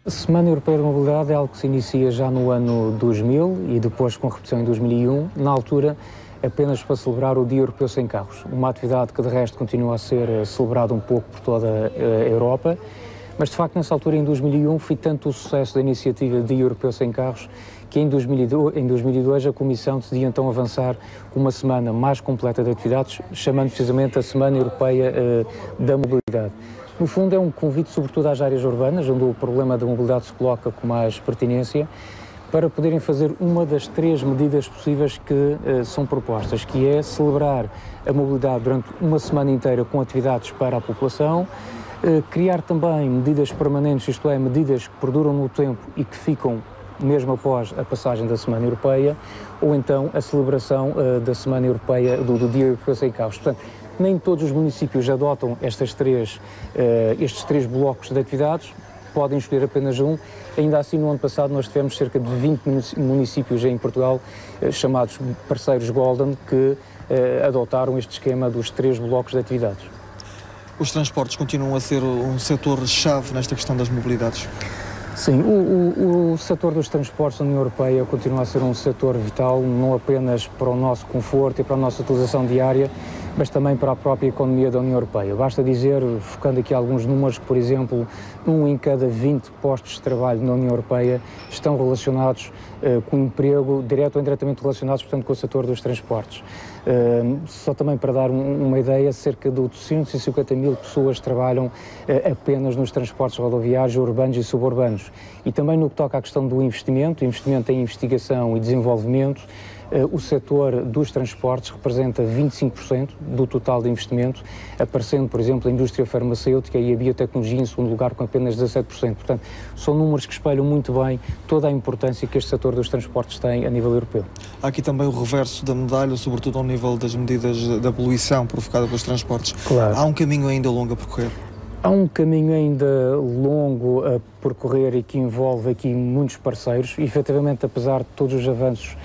A Semana Europeia da Mobilidade é algo que se inicia já no ano 2000 e depois com repetição em 2001, na altura apenas para celebrar o Dia Europeu Sem Carros, uma atividade que de resto continua a ser celebrada um pouco por toda a Europa, mas de facto nessa altura, em 2001, foi tanto o sucesso da iniciativa Dia Europeu Sem Carros que em 2002 a Comissão decidiu então avançar com uma semana mais completa de atividades, chamando precisamente a Semana Europeia da Mobilidade. No fundo é um convite sobretudo às áreas urbanas, onde o problema da mobilidade se coloca com mais pertinência, para poderem fazer uma das três medidas possíveis que são propostas, que é celebrar a mobilidade durante uma semana inteira com atividades para a população, criar também medidas permanentes, isto é, medidas que perduram no tempo e que ficam mesmo após a passagem da Semana Europeia, ou então a celebração da Semana Europeia, do Dia Europeu Sem Carros. Portanto, nem todos os municípios adotam estes três blocos de atividades, podem escolher apenas um. Ainda assim, no ano passado, nós tivemos cerca de 20 municípios em Portugal, chamados parceiros Golden, que adotaram este esquema dos três blocos de atividades. Os transportes continuam a ser um setor-chave nesta questão das mobilidades? Sim, o setor dos transportes na União Europeia continua a ser um setor vital, não apenas para o nosso conforto e para a nossa utilização diária, mas também para a própria economia da União Europeia. Basta dizer, focando aqui alguns números, que, por exemplo, 1 em cada 20 postos de trabalho na União Europeia estão relacionados com emprego, direto ou indiretamente relacionados, portanto, com o setor dos transportes. Só também para dar uma ideia, cerca de 850 mil pessoas trabalham apenas nos transportes rodoviários, urbanos e suburbanos. E também no que toca à questão do investimento em investigação e desenvolvimento, o setor dos transportes representa 25% do total de investimento, aparecendo, por exemplo, a indústria farmacêutica e a biotecnologia em segundo lugar com apenas 17%. Portanto, são números que espelham muito bem toda a importância que este setor dos transportes tem a nível europeu. Há aqui também o reverso da medalha, sobretudo ao nível das medidas da poluição provocada pelos transportes. Claro. Há um caminho ainda longo a percorrer? Há um caminho ainda longo a percorrer e que envolve aqui muitos parceiros. E, efetivamente, apesar de todos os avanços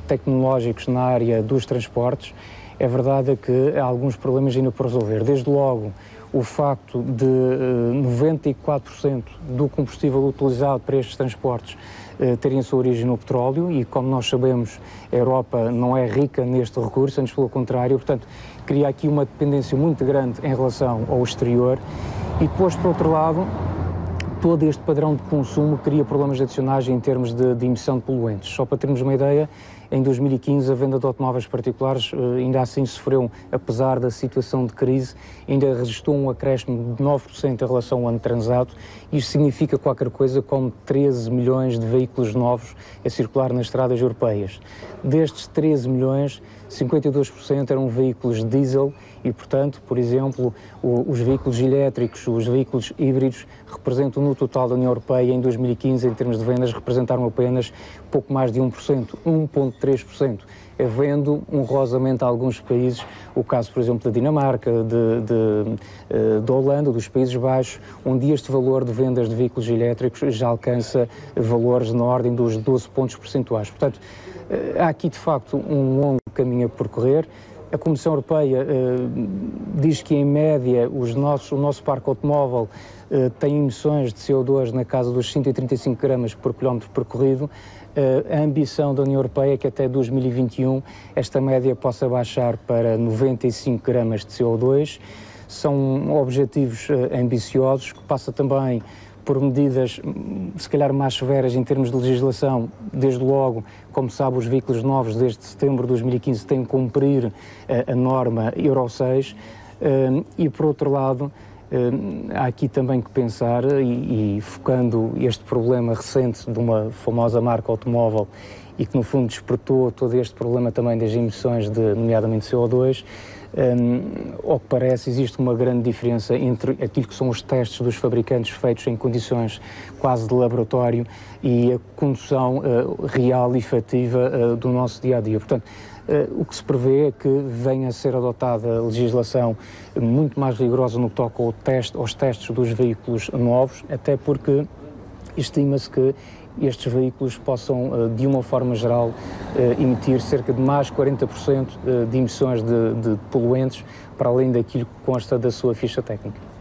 tecnológicos na área dos transportes, é verdade que há alguns problemas ainda por resolver. Desde logo, o facto de 94% do combustível utilizado para estes transportes terem a sua origem no petróleo e, como nós sabemos, a Europa não é rica neste recurso, antes pelo contrário, portanto, cria aqui uma dependência muito grande em relação ao exterior e depois, por outro lado, todo este padrão de consumo cria problemas adicionais em termos de emissão de poluentes. Só para termos uma ideia, em 2015 a venda de automóveis particulares ainda assim sofreu, apesar da situação de crise, ainda registrou um acréscimo de 9% em relação ao ano transato. Isto significa qualquer coisa como 13 milhões de veículos novos a circular nas estradas europeias. Destes 13 milhões, 52% eram veículos diesel e, portanto, por exemplo, os veículos elétricos, os veículos híbridos representam no total da União Europeia em 2015, em termos de vendas, representaram apenas pouco mais de 1%, 1,3%, havendo honrosamente alguns países, o caso, por exemplo, da Dinamarca, da Holanda, dos Países Baixos, onde este valor de vendas de veículos elétricos já alcança valores na ordem dos 12 pontos percentuais. Portanto, há aqui, de facto, um longo caminho a percorrer. A Comissão Europeia diz que, em média, o nosso parque automóvel tem emissões de CO2 na casa dos 135 gramas por quilómetro percorrido. A ambição da União Europeia é que até 2021 esta média possa baixar para 95 gramas de CO2. São objetivos ambiciosos, que passa também por medidas, se calhar, mais severas em termos de legislação. Desde logo, como sabe, os veículos novos, desde setembro de 2015, têm que cumprir a norma Euro 6 e, por outro lado, há aqui também que pensar, e focando este problema recente de uma famosa marca automóvel e que, no fundo, despertou todo este problema também das emissões, nomeadamente CO2, ao que parece, existe uma grande diferença entre aquilo que são os testes dos fabricantes feitos em condições quase de laboratório e a condução real e efetiva do nosso dia-a-dia. Portanto, o que se prevê é que venha a ser adotada legislação muito mais rigorosa no que toca aos testes dos veículos novos, até porque estima-se que estes veículos possam, de uma forma geral, emitir cerca de mais 40% de emissões de poluentes, para além daquilo que consta da sua ficha técnica.